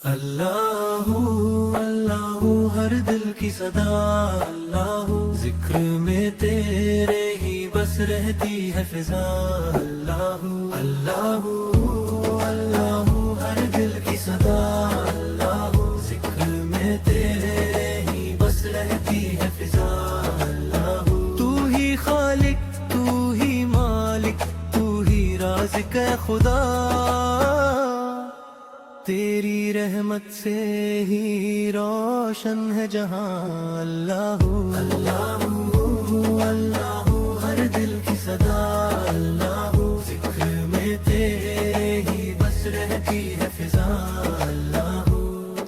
اللہ اللہ ہر دل کی صدا، اللہ ذکر میں تیرے ہی بس رہتی ہے فضا، اللہ اللہ اللہ ہر دل کی صدا، اللہ ذکر میں تیرے ہی بس رہتی ہے فضا، اللہ تو ہی خالق، تو ہی مالک، تو ہی رازق ہے خدا، تیری رحمت سے ہی روشن ہے جہاں، اللہ اللہ اللہ ہر دل کی صدا، اللہ ذکر میں تیرے ہی بس رہتی ہے فضا، اللہ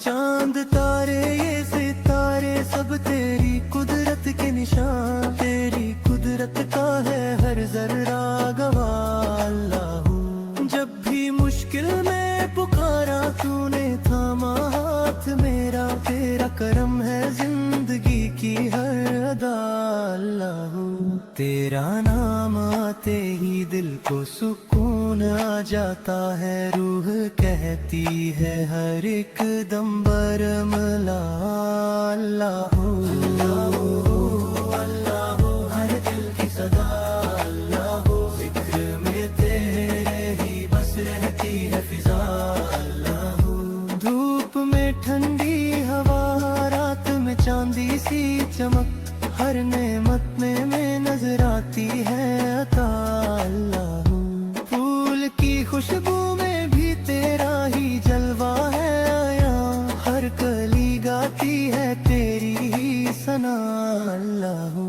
چاند تارے یہ ستارے سب تیری قدرت کے نشان، تیری قدرت کا ہے ہر ذرہ گواہ، اللہ جب بھی مشکل میں پکارا تو نے تھاما ہاتھ میرا، تیرا کرم ہے زندگی کی ہر ادا، اللہ تیرا نام آتے ہی دل کو سکون آ جاتا ہے، روح کہتی ہے ہر ایک دم برملا، اللہ اللہ اللہ ہر دل کی صدا، اللہ ذکر میں تیرے ہی بس رہتی ہے فضا، دھوپ میں ٹھنڈی ہوا، رات میں چاندی سی چمک، ہر نعمت میں نظر آتی ہے عطا، اللہ پھول کی خوشبو میں بھی تیرا ہی جلوہ ہے آیا، ہر کلی گاتی ہے تیری ہی ثنا، اللہ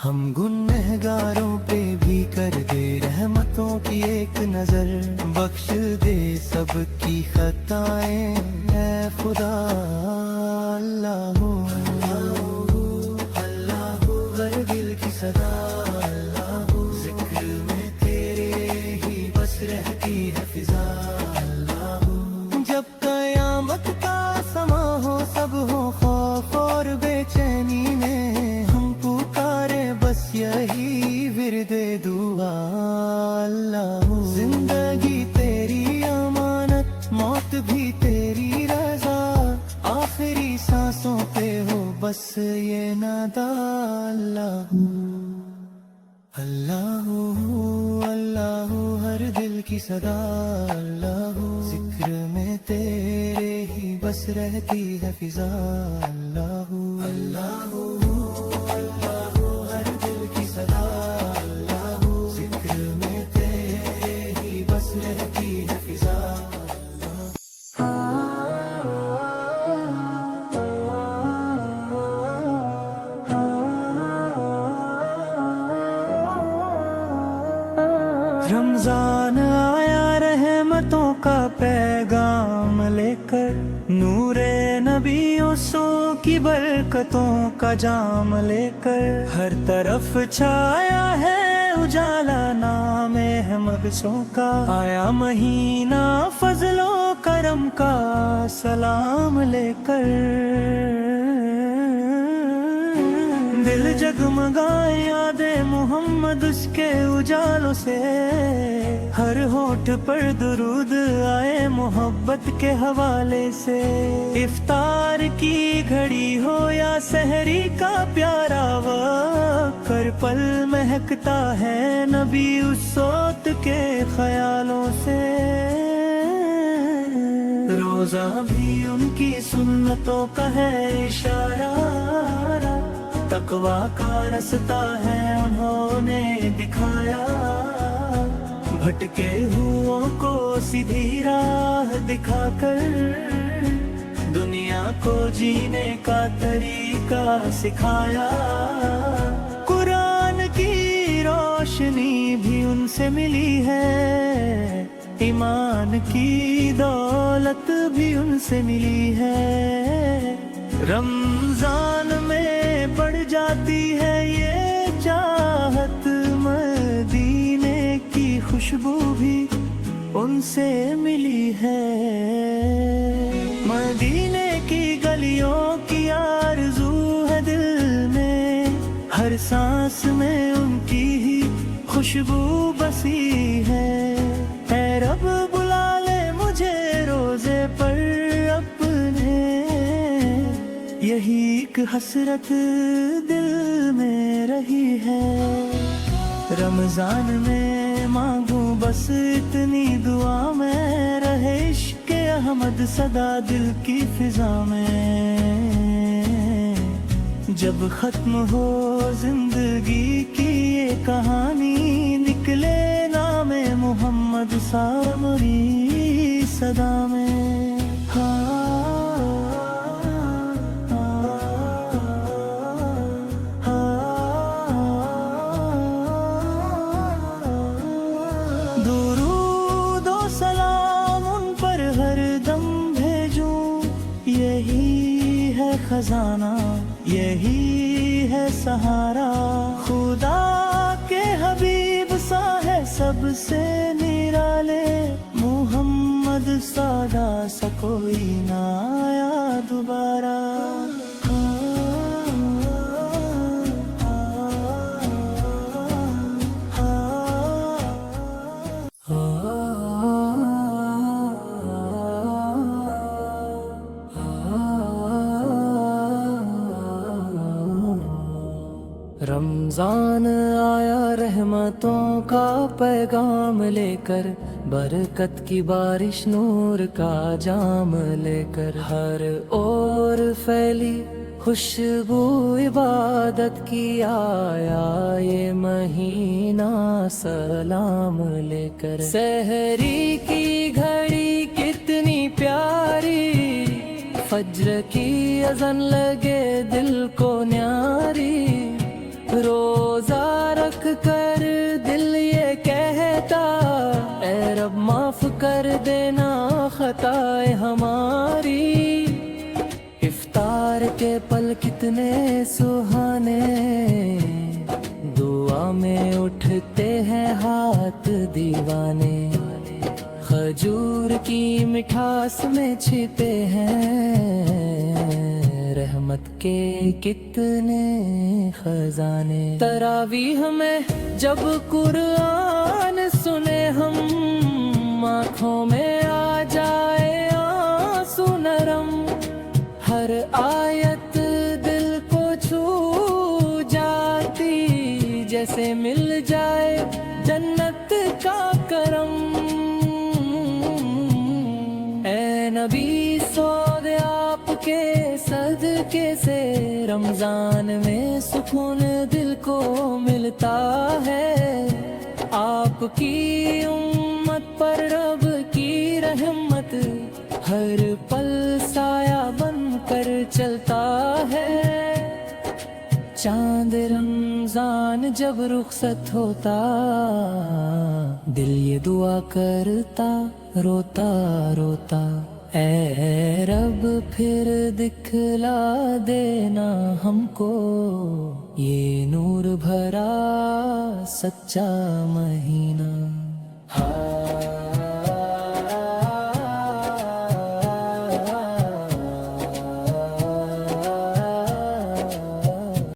ہم گنہگاروں پہ بھی کر دے رحمتوں کی ایک نظر، بخش دے سب کی خطائیں اے خدا، اللہ اللہ ہر دل کی صدا، اللہ ذکر میں تیرے ہی بس رہتی ہے فضا، اللہ جب قیامت کا سما ہو، سب ہو خوف اور بے چینی میں، ہم پکارے بس یہی ورد دعا، اللہ زندگی تیری امانت، موت بھی تیری رضا، آخری سانسوں پہ ہو بس یہ نادا، اللہ اللہ اللہ ہر دل کی صدا، اللہ ذکر میں تیرے ہی بس رہتی ہے فضا، اللہ اللہ اللہ ہر دل کی صدا، اللہ ذکر میں تیرے ہی بس رہتی ہے فضا، رمضان آیا رحمتوں کا پیغام لے کر، نور نبیوں سو کی برکتوں کا جام لے کر، ہر طرف چھایا ہے اجالا نام احمد سو کا، آیا مہینہ فضل و کرم کا سلام لے کر، دل جگمگائے یاد محمد اس کے اجالوں سے، ہر ہونٹ پر درود آئے محبت کے حوالے سے، افطار کی گھڑی ہو یا سحری کا پیارا وقت، ہر پل مہکتا ہے نبی اس صوت کے خیالوں سے، روزہ بھی ان کی سنتوں کا ہے اشارہ، تقویٰ کا رستہ ہے انہوں نے دکھایا، بھٹکے ہوئوں کو سیدھی راہ دکھا کر، دنیا کو جینے کا طریقہ سکھایا، قرآن کی روشنی بھی ان سے ملی ہے، ایمان کی دولت بھی ان سے ملی ہے، رمضان میں بڑھ جاتی ہے یہ چاہت، مدینے کی خوشبو بھی ان سے ملی ہے، مدینے کی گلیوں کی آرزو ہے دل میں، ہر سانس میں ان کی ہی خوشبو بسی ہے، اے رب بلا لے مجھے روزے پر اپنے یہی ایک حسرت دل میں رہی ہے، رمضان میں مانگوں بس اتنی دعا میں، رہے عشق احمد صدا دل کی فضا میں، جب ختم ہو زندگی کی یہ کہانی، نکلے نام محمد سامری صدا میں۔ درود و سلام ان پر ہر دم بھیجوں، یہی ہے خزانہ، یہی ہے سہارا، خدا کے حبیب سا ہے سب سے نرالے، محمد سادہ سا کوئی نہ آیا دوبارہ۔ رمضان آیا رحمتوں کا پیغام لے کر، برکت کی بارش نور کا جام لے کر، ہر اور پھیلی خوشبو عبادت کی، آیا یہ مہینہ سلام لے کر، سحری کی گھڑی کتنی پیاری، فجر کی اذان لگے دل کو نیاری، روزہ رکھ کر دل یہ کہتا، اے رب معاف کر دینا خطائیں ہماری، افطار کے پل کتنے سہانے، دعا میں اٹھتے ہیں ہاتھ دیوانے، کھجور کی مٹھاس میں چھپے ہیں رحمت کے کتنے خزانے، تراویح میں جب قرآن سنے ہم، آنکھوں میں آ جائے آنسو نرم، ہر آیت دل کو چھو جاتی، جیسے مل جائے جنت کا کرم، اے نبی سود آپ کے صدقے سے، رمضان میں سکون دل کو ملتا ہے، آپ کی امت پر رب کی رحمت، ہر پل سایہ بن کر چلتا ہے، چاند رمضان جب رخصت ہوتا، دل یہ دعا کرتا روتا روتا، اے رب پھر دکھلا دینا ہم کو، یہ نور بھرا سچا مہینہ۔